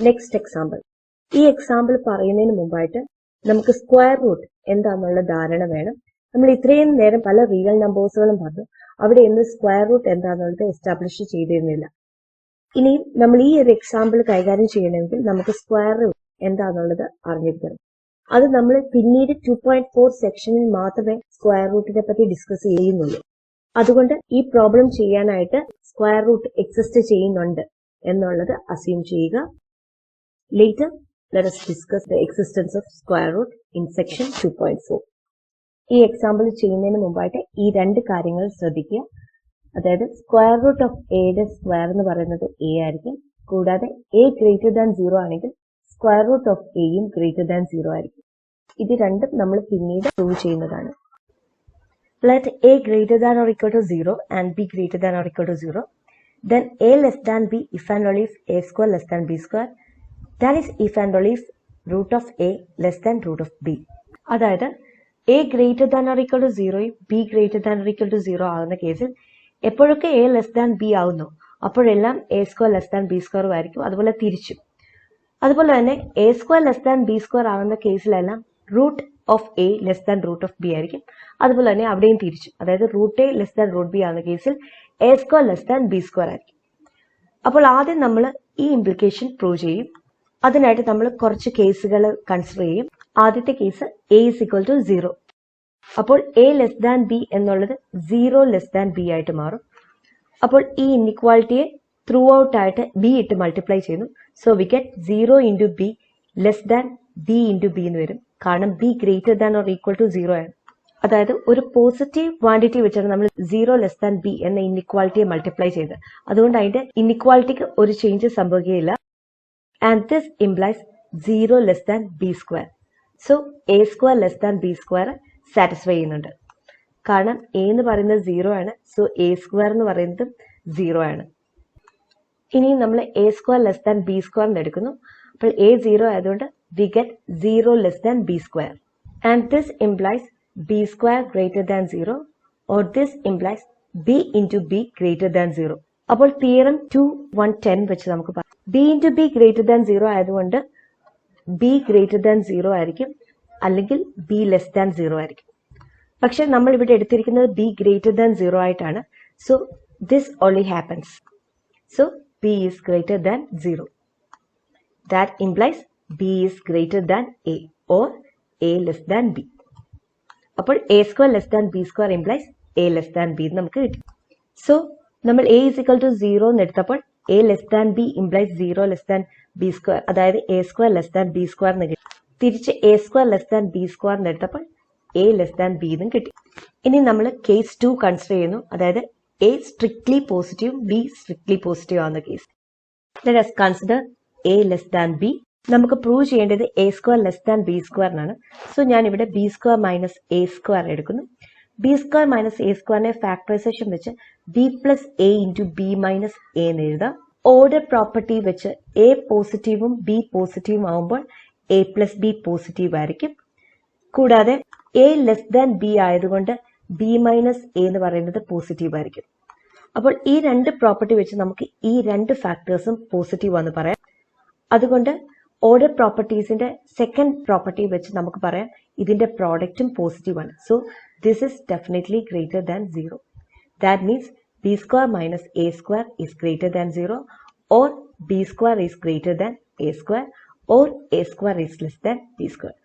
Next example. ഈ example പറയുന്നതിന് മുമ്പായിട്ട് നമുക്ക് സ്ക്വയർ റൂട്ട് എന്താണെന്നുള്ള ധാരണ വേണം. നമ്മൾ ഇത്രയും നേരം പല റിയൽ നമ്പേഴ്സുകളും പറഞ്ഞു, അവിടെ ഇന്ന് സ്ക്വയർ റൂട്ട് എന്താണെന്നുള്ളത് എസ്റ്റാബ്ലിഷ് ചെയ്തിരുന്നില്ല. ഇനി നമ്മൾ ഈ ഒരു എക്സാമ്പിൾ കൈകാര്യം ചെയ്യണമെങ്കിൽ നമുക്ക് സ്ക്വയർ റൂട്ട് എന്താണെന്നുള്ളത് അറിഞ്ഞിരിക്കണം. അത് നമ്മൾ പിന്നീട് 2.4 സെക്ഷനിൽ മാത്രമേ സ്ക്വയർ റൂട്ടിനെ പറ്റി ഡിസ്കസ് ചെയ്യുന്നുള്ളൂ. അതുകൊണ്ട് ഈ പ്രോബ്ലം ചെയ്യാനായിട്ട് സ്ക്വയർ റൂട്ട് എക്സിസ്റ്റ് ചെയ്യുന്നുണ്ട് എന്നുള്ളത് അസ്യൂം ചെയ്യുക. Later let us discuss the existence of square root in section 2.4. ഈ എക്സാമ്പിൾ ചെയ്യുന്നതിന് മുമ്പായിട്ട് ഈ രണ്ട് കാര്യങ്ങൾ ശ്രദ്ധിക്കുക. അതായത് സ്ക്വയർ റൂട്ട് ഓഫ് എയുടെ സ്ക്വയർ എന്ന് പറയുന്നത് എ ആയിരിക്കും. കൂടാതെ എ ഗ്രേറ്റർ ദാൻ 0 ആണെങ്കിൽ സ്ക്വയർ റൂട്ട് ഓഫ് എയും ഗ്രേറ്റർ ദാൻ 0 ആയിരിക്കും. ഇത് രണ്ടും നമ്മൾ പിന്നീട് പ്രൂവ് ചെയ്യുന്നതാണ്. Let a greater than or equal to 0 and b greater than or equal to 0. Then a less than b if and only if a square less than b square. That is if and only if root of a less than root of b. അതായത് a greater than or equal to 0യും b greater than or equal to 0 ആകുന്ന കേസിൽ എപ്പോഴൊക്കെ a less than b ആവുന്നു അപ്പോഴെല്ലാം a square less than b square ആയിരിക്കും. അതുപോലെ തിരിച്ചും. അതുപോലെ തന്നെ a square less than b square ആകുന്ന കേസിലെല്ലാം root of a less than root of b ആയിരിക്കും. അതുപോലെ തന്നെ അവിടെയും തിരിച്ചു. അതായത് root a less than root b ആകുന്ന കേസിൽ a square less than b square ആയിരിക്കും. അപ്പോൾ ആദ്യം നമ്മൾ ഈ ഇംപ്ലിക്കേഷൻ പ്രൂവ് ചെയ്യും. അതിനായിട്ട് നമ്മൾ കുറച്ച് കേസുകൾ കൺസിഡർ ചെയ്യും. ആദ്യത്തെ case a is equal to 0. അപ്പോൾ എ ലെസ് ദാൻ ബി എന്നുള്ളത് 0 ലെസ് ദാൻ ബി ആയിട്ട് മാറും. അപ്പോൾ ഈ ഇൻഇക്വാലിറ്റിയെ ത്രൂ ഔട്ട് ആയിട്ട് ബി ഇട്ട് മൾട്ടിപ്ലൈ ചെയ്യുന്നു. So we get 0 into b less than b into b എന്ന് വരും. കാരണം b greater than or equal to 0 ആണ്. അതായത് ഒരു പോസിറ്റീവ് ക്വാണ്ടിറ്റി വെച്ചാണ് നമ്മൾ 0 ലെസ് ദാൻ ബി എന്ന ഇൻഇക്വാലിറ്റിയെ മൾട്ടിപ്ലൈ ചെയ്ത്. അതുകൊണ്ട് അതിന്റെ ഇൻഇക്വാലിറ്റിക്ക് ഒരു ചേഞ്ച് സംഭവിക്കുകയില്ല. And this implies 0 less than b square. So a square less than b square satisfy ചെയ്യുന്നുണ്ട്. കാരണം എ എന്ന് പറയുന്നത് 0 ആണ്. സോ എ സ്ക്വയർ എന്ന് പറയുന്നത് 0 ആണ്. ഇനി നമ്മൾ A square less than b square എന്ന് എടുക്കുന്നു. അപ്പോൾ എ 0 ആയതുകൊണ്ട് we get 0 less than b square, and this implies b square greater than 0, or this implies b into b greater than 0. അപ്പോൾ തിയറം 2.1.10 വെച്ച് നമുക്ക് പറയാം b into b greater than 0 ആയതുകൊണ്ട് b greater than 0 ആയിരിക്കും, അല്ലെങ്കിൽ b less than 0 ആയിരിക്കും. പക്ഷെ നമ്മൾ ഇവിടെ എടുത്തിരിക്കുന്നത് b greater than 0 ആയിട്ടാണ്. so this only happens. so b is greater than 0. that implies b is greater than a or a less than b. അപ്പോൾ a square less than b square implies a less than b നമുക്ക് കിട്ടി. So നമ്മൾ a is equal to 0 എന്ന് എടുത്തപ്പോൾ a less than b implies 0 less than b square, അതായത് a square less than b square എന്ന് കിട്ടി. തിരിച്ച് a square less than b square എന്ന് എടുത്തപ്പോൾ a less than b എന്നും കിട്ടി. ഇനി നമ്മൾ കേസ് 2 കൺസിഡർ ചെയ്യുന്നു. അതായത് a strictly positive b strictly positive ആവുന്ന case. Let us consider a less than b. നമുക്ക് പ്രൂവ് ചെയ്യേണ്ടത് a square less than b സ്ക്വയറിനാണ്. സോ ഞാൻ ഇവിടെ b square minus a square എടുക്കുന്നു. ബി സ്ക്വയർ മൈനസ് എ സ്ക്വയറിനെ ഫാക്ടറൈസേഷൻ വെച്ച് b plus a into b minus a എന്ന് എഴുതാം. ഓർഡർ പ്രോപ്പർട്ടി വെച്ച് എ പോസിറ്റീവും ബി പോസിറ്റീവും ആവുമ്പോൾ എ പ്ലസ് ബി പോസിറ്റീവ് ആയിരിക്കും. കൂടാതെ എ ലെസ് ദാൻ ബി ആയതുകൊണ്ട് ബി മൈനസ് എ എന്ന് പറയുന്നത് പോസിറ്റീവ് ആയിരിക്കും. അപ്പോൾ ഈ രണ്ട് പ്രോപ്പർട്ടി വെച്ച് നമുക്ക് ഈ രണ്ട് ഫാക്ടേഴ്സും പോസിറ്റീവ് ആണെന്ന് പറയാം. അതുകൊണ്ട് ഓർഡർ പ്രോപ്പർട്ടീസിന്റെ സെക്കൻഡ് പ്രോപ്പർട്ടി വെച്ച് നമുക്ക് പറയാം ഇതിന്റെ പ്രോഡക്റ്റും പോസിറ്റീവ് ആണ്. So this is definitely greater than 0. That means b square minus a square is greater than 0, or b square is greater than a square, or a square is less than b square.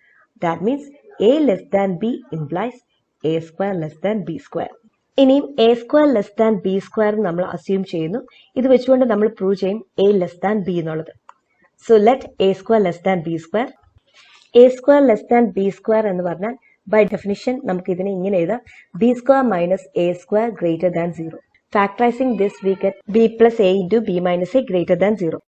That means a less than b implies a square less than b square. ഇനിയും a square less than b square നമ്മൾ assume ചെയ്യുന്നു. ഇത് വെച്ചുകൊണ്ട് നമ്മൾ prove ചെയ്യും A less than B എന്നുള്ളത്. So let a square less than b square. a square less than b square എന്ന് പറഞ്ഞാൽ by definition നമുക്ക് ഇതിനെ ഇങ്ങനെ എഴുതാം b square minus a square greater than 0. Factorizing this we get b plus a into b minus a greater than 0.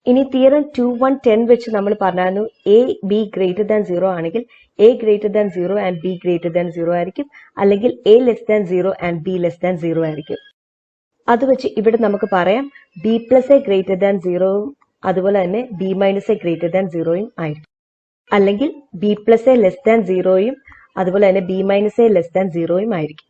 ഇനി theorem 2.1.10 വെച്ച് നമ്മൾ പറഞ്ഞു a b greater than 0 ആണെങ്കിൽ a greater than 0 and b greater than 0 ആയിരിക്കും, അല്ലെങ്കിൽ a less than 0 and b less than 0 ആയിരിക്കും. അത് വെച്ച് ഇവിടെ നമുക്ക് പറയാം b plus a greater than 0 അതുപോലെ തന്നെ b minus a greater than 0യും ആയിരിക്കും, അല്ലെങ്കിൽ b plus a less than 0യും അതുപോലെ തന്നെ b minus a less than 0യും ആയിരിക്കും.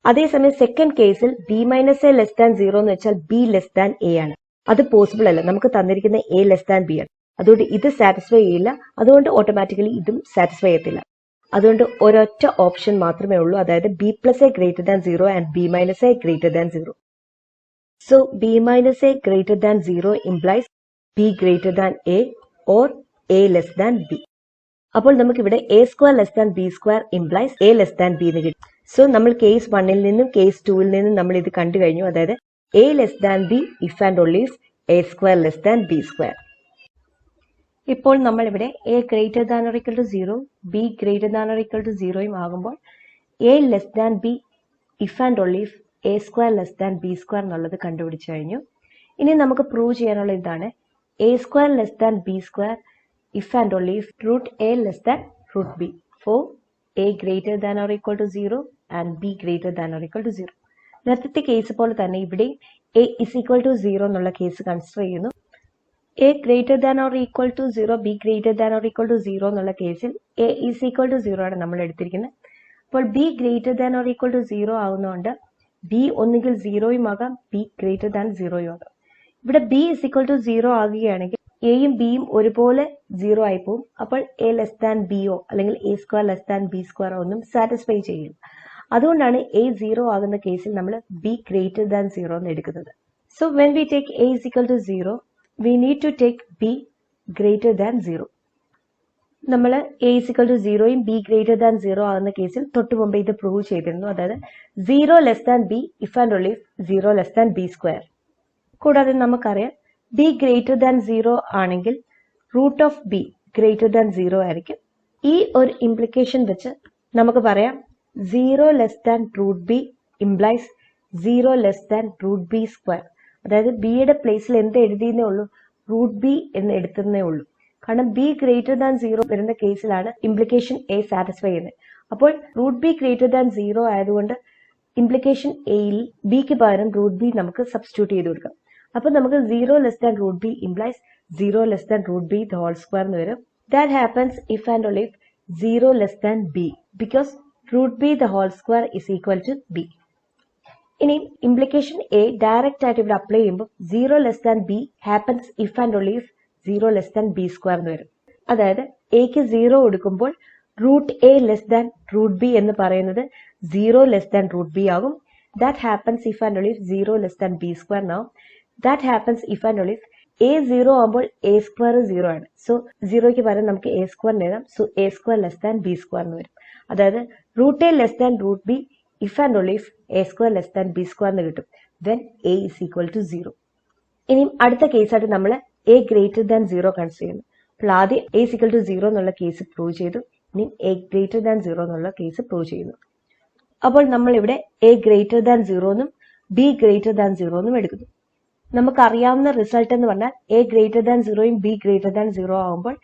അതേസമയം സെക്കൻഡ് കേസിൽ b minus a less than 0 എന്ന് വെച്ചാൽ ബി ലെസ് ദാൻ എ ആണ്. അത് പോസിബിൾ അല്ല. നമുക്ക് തന്നിരിക്കുന്ന എ ലെസ് ദാൻ ബി ആണ്. അതുകൊണ്ട് ഇത് സാറ്റിസ്ഫൈ ചെയ്യില്ല, അതുകൊണ്ട് ഓട്ടോമാറ്റിക്കലി ഇതും സാറ്റിസ്ഫൈ ചെയ്യത്തില്ല. അതുകൊണ്ട് ഒരൊറ്റ ഓപ്ഷൻ മാത്രമേ ഉള്ളൂ, അതായത് B plus A greater than 0 and B minus a greater than 0. So B minus a greater than 0 implies B greater than A or A less than B. അപ്പോൾ നമുക്ക് ഇവിടെ A square less than b square implies A less than B എന്ന് കിട്ടും. So നമ്മൾ case 1ൽ നിന്നും case 2ൽ നിന്നും നമ്മൾ ഇത് കണ്ടു കഴിഞ്ഞു, അതായത് a less than b if and only if a square less than b square. ഇപ്പോൾ നമ്മൾ ഇവിടെ a greater than or equal to 0, b greater than or equal to 0 ആകുമ്പോൾ a less than b if and only if a square less than b square എന്നുള്ളത് കണ്ടുപിടിച്ചു കഴിഞ്ഞു. ഇനി നമുക്ക് prove ചെയ്യാനുള്ള ഇതാണ് a square less than b square if and only if root a less than root b for a greater than or equal to 0 and b greater than or equal to 0. നേരത്തെ case പോലെ തന്നെ ഇവിടെയും A is equal to 0 എന്നുള്ള case consider ചെയ്യുന്നു. A greater than or equal to 0, b greater than or equal to 0 എന്നുള്ള കേസിൽ A is equal to 0 ആണ് നമ്മൾ എടുത്തിരിക്കുന്നത്. അപ്പോൾ b greater than or equal to 0 ആവുന്നതുകൊണ്ട് ബി ഒന്നുകിൽ 0യും ആകാം, ബി ഗ്രേറ്റർ ദാൻ 0യും ആകാം. ഇവിടെ ബി ഇസ് ഈക്വൽ ടു 0 ആകുകയാണെങ്കിൽ എയും ബിയും ഒരുപോലെ 0 ആയി പോകും. അപ്പോൾ എ ലെസ് ദാൻ ബിയോ അല്ലെങ്കിൽ A square less than b square ഒന്നും സാറ്റിസ്ഫൈ ചെയ്യില്ല. അതുകൊണ്ടാണ് എ 0 ആകുന്ന കേസിൽ നമ്മൾ ബി ഗ്രേറ്റർ ദാൻ 0 എന്ന് എടുക്കുന്നത്. So when we take a is equal to 0, we need to take b greater than 0. നമ്മൾ a is equal to 0യും b greater than 0 ആകുന്ന കേസിൽ തൊട്ട് മുമ്പ് ഇത് പ്രൂവ് ചെയ്തിരുന്നു, അതായത് 0 less than b if and only if 0 less than b square. കൂടാതെ നമുക്കറിയാം b ഗ്രേറ്റർ ദാൻ 0 ആണെങ്കിൽ root of b greater than 0 ആയിരിക്കും. ഈ ഒരു ഇംപ്ലിക്കേഷൻ വെച്ച് നമുക്ക് പറയാം 0 less than root b implies 0 less than root b square. അതായത് ബിയുടെ പ്ലേസിൽ എന്ത് എഴുതിയെന്നേ ഉള്ളൂ, റൂട്ട് ബി എന്ന് എടുത്തതേ ഉള്ളൂ. കാരണം ബി ഗ്രേറ്റർ ദാൻ 0 വരുന്ന കേസിലാണ് ഇംപ്ലിക്കേഷൻ എ സാറ്റിസ്ഫൈ ചെയ്യുന്നത്. അപ്പോൾ റൂട്ട് ബി ഗ്രേറ്റർ ദാൻ 0 ആയതുകൊണ്ട് ഇംപ്ലിക്കേഷൻ എയിൽ ബിക്ക് പകരം റൂട്ട് ബി നമുക്ക് സബ്സ്റ്റിറ്റ്യൂട്ട് ചെയ്ത് കൊടുക്കാം. അപ്പോൾ നമുക്ക് 0 less than root b implies 0 less than root b the whole square എന്ന് വരും. That happens if and only if 0 less than b because root b the whole square is equal to b. ഇനി implication a direct ആയിട്ട് ഇവിടെ apply ചെയ്യുമ്പോൾ 0 less than b happens if and only if 0 less than b square എന്ന് വരും. അതായത് എക്ക് 0 കൊടുക്കുമ്പോൾ root a less than root b എന്ന് പറയുന്നത് 0 ലെസ് ദാൻ റൂട്ട് ബി ആകും. That happens if and only if 0 less than b square എന്നാവും. That happens if and only if a 0 ആകുമ്പോൾ എ സ്ക്വയർ 0 ആണ്. സോ 0ക്ക് പകരം നമുക്ക് എ സ്ക്വയർ എഴുതാം. So a square less than b square എന്ന് വരും. അതായത് root a less than root b if and only if a square less than b square എന്ന് കിട്ടും when a is equal to 0. ഇനിയും അടുത്ത കേസായിട്ട് നമ്മൾ എ ഗ്രേറ്റർ ദാൻ 0 കൺസിഡർ ചെയ്യുന്നു. അപ്പോൾ ആദ്യം എ ഇസ് ഈക്വൽ ടു 0 എന്നുള്ള കേസ് പ്രൂവ് ചെയ്തു, ഇനിയും എ ഗ്രേറ്റർ ദാൻ 0 എന്നുള്ള കേസ് പ്രൂവ് ചെയ്യുന്നു. അപ്പോൾ നമ്മൾ ഇവിടെ എ ഗ്രേറ്റർ ദാൻ 0 എന്നും ബി ഗ്രേറ്റർ ദാൻ 0 എന്നും എടുക്കുന്നു. നമുക്കറിയാവുന്ന റിസൾട്ട് എന്ന് പറഞ്ഞാൽ എ ഗ്രേറ്റർ ദാൻ 0യും ബി ഗ്രേറ്റർ ദാൻ 0 ആകുമ്പോൾ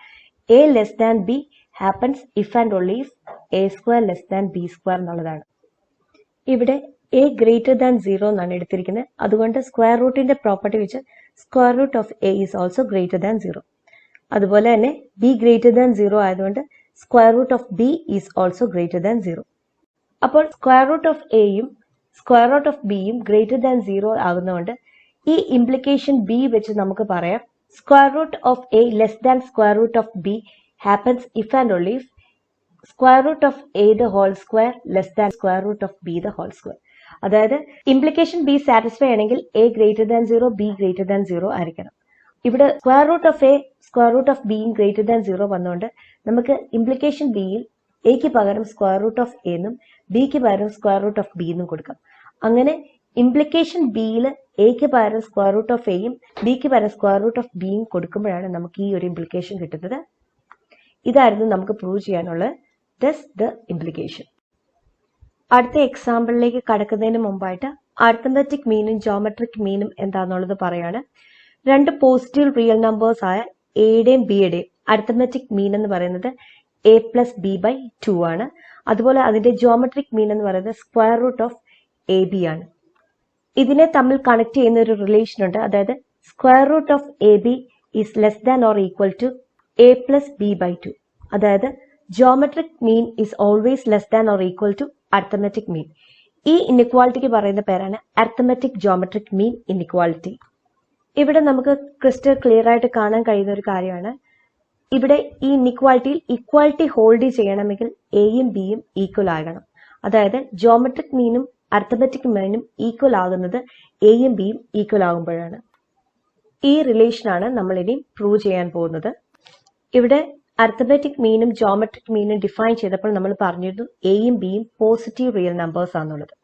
a less than b happens if and only if a square less than b square എന്നുള്ളതാണ്. ഇവിടെ എ ഗ്രേറ്റർ ദാൻ 0 എന്നാണ് എടുത്തിരിക്കുന്നത്. അതുകൊണ്ട് സ്ക്വയർ റൂട്ടിന്റെ പ്രോപ്പർട്ടി വെച്ച് square root of a is also greater than 0. അതുപോലെ തന്നെ ബി ഗ്രേറ്റർ ദാൻ 0 ആയതുകൊണ്ട് square root of b is also greater than 0. അപ്പോൾ സ്ക്വയർ റൂട്ട് ഓഫ് എയും സ്ക്വയർ റൂട്ട് ഓഫ് ബിയും ഗ്രേറ്റർ ദാൻ 0 ആകുന്നതുകൊണ്ട് ഈ ഇംപ്ലിക്കേഷൻ ബി വെച്ച് നമുക്ക് പറയാം square root of a less than square root of b happens if and only if square root of a the whole square less than square root of b the whole square. അതായത് implication b satisfy ആണെങ്കിൽ a greater than 0 b greater than 0 ആയിരിക്കണം. ഇവിടെ square root of a square root of ബിയും greater than 0 വന്നുകൊണ്ട് നമുക്ക് implication ബിയിൽ എക്ക് പകരം സ്ക്വയർ റൂട്ട് ഓഫ് എ എന്നും ബിക്ക് പകരം സ്ക്വയർ റൂട്ട് ഓഫ് ബി എന്നും കൊടുക്കാം. അങ്ങനെ ഇംപ്ലിക്കേഷൻ ബിയിൽ എക്ക് പകരം സ്ക്വയർ റൂട്ട് ഓഫ് എയും ബിക്ക് പകരം സ്ക്വയർ റൂട്ട് ഓഫ് ബിയും കൊടുക്കുമ്പോഴാണ് നമുക്ക് ഈ ഒരു ഇംപ്ലിക്കേഷൻ കിട്ടുന്നത്. ഇതായിരുന്നു നമുക്ക് പ്രൂവ് ചെയ്യാനുള്ളത്. Thus the implication. അടുത്ത എക്സാമ്പിളിലേക്ക് കടക്കുന്നതിന് മുമ്പായിട്ട് അരിത്തമെറ്റിക് മീനും ജോമെട്രിക് മീനും എന്താണെന്നുള്ളത് പറയാണ്. രണ്ട് പോസിറ്റീവ് റിയൽ നമ്പേഴ്സ് ആയ എയുടെയും ബിയുടെയും അരിത്തമെറ്റിക് മീൻ എന്ന് പറയുന്നത് എ പ്ലസ് ബി ബൈ 2 ആണ്. അതുപോലെ അതിന്റെ ജോമെട്രിക് മീൻ എന്ന് പറയുന്നത് square root of a b ആണ്. ഇതിനെ തമ്മിൽ കണക്ട് ചെയ്യുന്ന ഒരു റിലേഷൻ ഉണ്ട്. അതായത് square root of a b is less than or equal to a plus b by 2. അതായത് geometric mean is always less than or equal to arithmetic mean. ഈ ഇൻഇക്വാളിറ്റിക്ക് പറയുന്ന പേരാണ് അരിത്തമെറ്റിക് ജോമെട്രിക് മീൻ ഇൻഇക്വാളിറ്റി. ഇവിടെ നമുക്ക് ക്രിസ്റ്റൽ ക്ലിയർ ആയിട്ട് കാണാൻ കഴിയുന്ന ഒരു കാര്യമാണ്, ഇവിടെ ഈ ഇൻഇക്വാലിറ്റിയിൽ ഇക്വാലിറ്റി ഹോൾഡ് ചെയ്യണമെങ്കിൽ എയും ബിയും ഈക്വൽ ആകണം. അതായത് ജോമെട്രിക് മീനും അരിത്തമെറ്റിക് മീനും ഈക്വൽ ആകുന്നത് എയും ബിയും ഈക്വൽ ആകുമ്പോഴാണ്. ഈ റിലേഷനാണ് നമ്മൾ ഇനി പ്രൂവ് ചെയ്യാൻ പോകുന്നത്. ഇവിടെ അരിത്തമെറ്റിക് മീനും ജോമെട്രിക് മീനും ഡിഫൈൻ ചെയ്തപ്പോൾ നമ്മൾ പറഞ്ഞിരുന്നു എയും ബിയും പോസിറ്റീവ് റിയൽ നമ്പേഴ്സ് ആണെന്നുള്ളത്.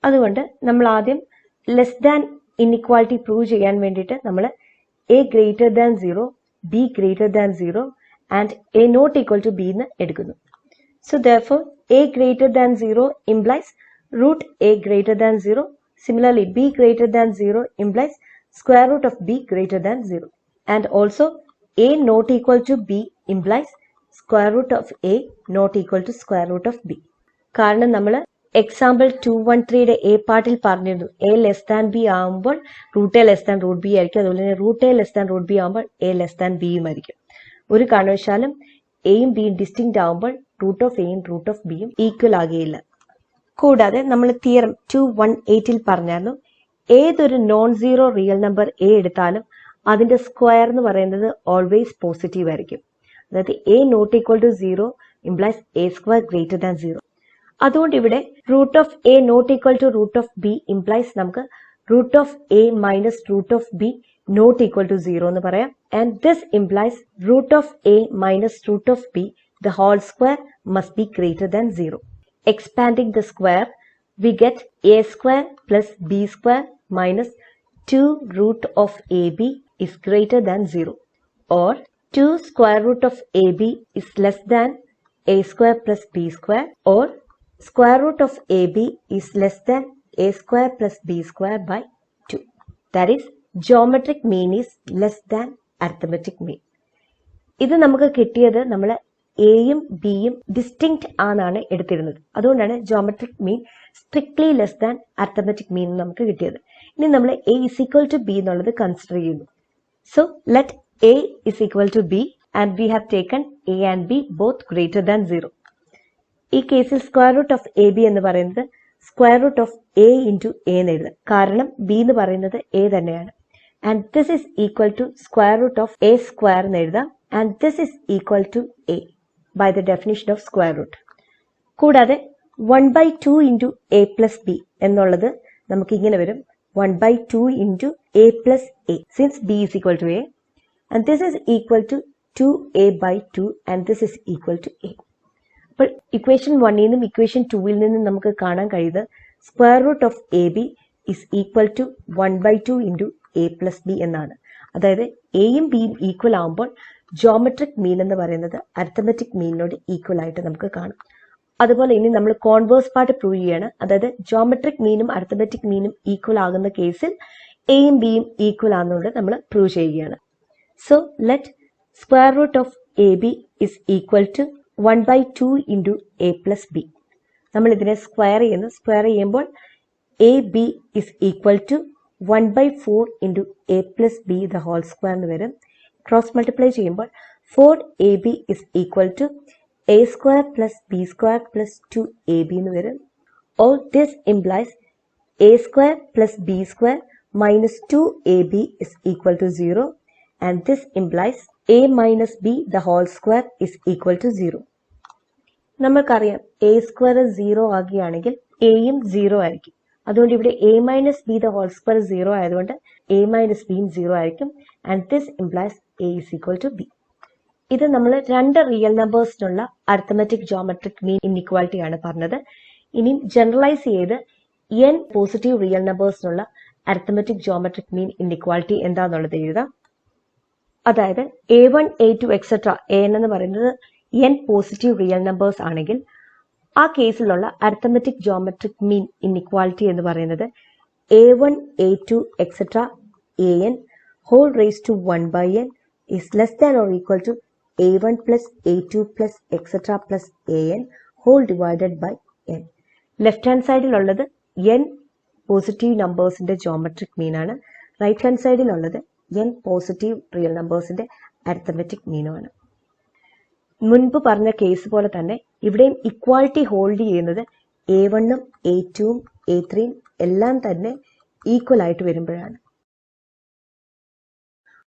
അതുകൊണ്ട് നമ്മൾ ആദ്യം ലെസ് ദാൻ ഇൻഇക്വാലിറ്റി പ്രൂവ് ചെയ്യാൻ വേണ്ടിയിട്ട് നമ്മൾ a greater than 0, b greater than 0 and a not equal to b എന്ന് എടുക്കുന്നു. So therefore a greater than 0 implies root a greater than 0. Similarly, b greater than 0 implies square root of b greater than 0. And also a not equal to b implies square root of a not equal to square root of b. കാരണം നമ്മൾ example 213യുടെ a പാർട്ടിൽ പറഞ്ഞിരുന്നു a less than b ആകുമ്പോൾ root a less than root b ആയിരിക്കും. അതുപോലെ തന്നെ root a less than root b ആകുമ്പോൾ a less than ബിയും ആയിരിക്കും. ഒരു കാരണവശാലും എയും ബിയും ഡിസ്റ്റിങ്ക്റ്റ് ആകുമ്പോൾ റൂട്ട് ഓഫ് എയും റൂട്ട് ഓഫ് ബിയും ഈക്വൽ ആകുകയില്ല. കൂടാതെ നമ്മൾ തിയറം 218ൽ പറഞ്ഞായിരുന്നു ഏതൊരു non zero real number a എടുത്താലും അതിന്റെ സ്ക്വയർ എന്ന് പറയുന്നത് ഓൾവേസ് പോസിറ്റീവ് ആയിരിക്കും. അതായത് a not equal to 0 implies a square greater than 0. അതുകൊണ്ട് ഇവിടെ root of a not equal to root of b implies നമുക്ക് root of a minus root of b not equal to 0 എന്ന് പറയാം. And this implies root of a minus root of b the whole square must be greater than 0. Expanding the square, we get a square plus b square minus 2 root of ab is greater than 0. Or 2 square root of ab is less than a square plus b square. Or square root of ab is less than a square plus b square by 2. That is, geometric mean is less than arithmetic mean. ഇത് നമുക്ക് കിട്ടിയത് നമ്മൾ എയും ബിയും distinct ആണെന്നാണ് എടുത്തിരുന്നത്. അതുകൊണ്ടാണ് geometric mean strictly less than arithmetic mean നമുക്ക് കിട്ടിയത്. ഇനി നമ്മൾ a is equal to b എന്നുള്ളത് കൺസിഡർ ചെയ്യുന്നു. So let a is equal to b and we have taken a and b both greater than 0. ഈ കേസിൽ square root of a b എന്ന് പറയുന്നത് square root of a into a എന്ന് എഴുതാം. കാരണം b എന്ന് പറയുന്നത് എ തന്നെയാണ്. And this is equal to square root of a square എന്ന് എഴുതാം. And this is equal to a by the definition of square root. കൂടാതെ 1/2 into a plus b എന്നുള്ളത് നമുക്ക് ഇങ്ങനെ വരും 1/2 into a plus a since b is equal to a and this is equal to 2a/2 and this is equal to a. അപ്പോൾ equation 1ൽ നിന്നും equation 2ൽ നിന്നും നമുക്ക് കാണാൻ കഴിയുന്നത് square root of a b is equal to 1/2 into a plus b എന്നാണ്. അതായത് എയും ബിയും ഈക്വൽ ആകുമ്പോൾ ജോമെട്രിക് മീൻ എന്ന് പറയുന്നത് അരിത്തമെറ്റിക് മീനിനോട് ഈക്വൽ ആയിട്ട് നമുക്ക് കാണാം. അതുപോലെ ഇനി നമ്മൾ കോൺവേഴ്സ് പാർട്ട് പ്രൂവ് ചെയ്യാണ്. അതായത് ജോമെട്രിക് മീനും അരിത്തമെറ്റിക് മീനും ഈക്വൽ ആകുന്ന കേസിൽ എയും ബിയും ഈക്വൽ ആകുന്നതുകൊണ്ട് നമ്മൾ പ്രൂവ് ചെയ്യുകയാണ്. So let square root of a b is equal to 1/2 into a plus b. നമ്മൾ ഇതിനെ സ്ക്വയർ ചെയ്യുന്നു. സ്ക്വയർ ചെയ്യുമ്പോൾ a b is equal to 1/4 into a plus b the whole square എന്ന് വരും. ക്രോസ് മൾട്ടിപ്ലൈ ചെയ്യുമ്പോൾ 4ab is equal to a square plus b square plus 2ab എന്ന് വരും. Or this implies a square plus b square minus 2ab is equal to 0 and this implies a minus b the whole square is equal to 0. നമ്മൾക്കറിയാം A square 0 ആകുകയാണെങ്കിൽ എയും 0 ആയിരിക്കും. അതുകൊണ്ട് ഇവിടെ a minus b the whole square 0 ആയതുകൊണ്ട് a minus ബിയും 0 ആയിരിക്കും. And this implies a is equal to b. ഇത് നമ്മൾ രണ്ട് റിയൽ നമ്പേഴ്സിനുള്ള അരിത്തമെറ്റിക് ജോമെട്രിക് മീൻ ഇൻഇക്വാലിറ്റി ആണ് പറഞ്ഞത്. ഇനിയും ജനറലൈസ് ചെയ്ത് n പോസിറ്റീവ് റിയൽ നമ്പേഴ്സിനുള്ള അരിത്തമെറ്റിക് ജോമെട്രിക് മീൻ ഇൻഇക്വാലിറ്റി എന്താണെന്നുള്ളത് എഴുതാം. അതായത് a1 a2 എക്സെട്ര an എന്ന് പറയുന്നത് n പോസിറ്റീവ് റിയൽ നമ്പേഴ്സ് ആണെങ്കിൽ ആ കേസിലുള്ള അരിത്തമെറ്റിക് ജോമെട്രിക് മീൻ ഇൻഇക്വാലിറ്റി എന്ന് പറയുന്നത് a1 a2 etcetera an whole raised to 1/n is less than or equal to a1 plus a2 plus etc plus an whole divided by n. Left hand സൈഡിലുള്ളത് n positive നമ്പേഴ്സിന്റെ geometric mean ആണ്. Right hand സൈഡിലുള്ളത് n positive real നമ്പേഴ്സിന്റെ arithmetic മീനുമാണ്. മുൻപ് പറഞ്ഞ case പോലെ തന്നെ ഇവിടെയും ഇക്വാലിറ്റി ഹോൾഡ് ചെയ്യുന്നത് a1ഉം a2ഉം a3ഉം എല്ലാം തന്നെ ഈക്വൽ ആയിട്ട് വരുമ്പോഴാണ്.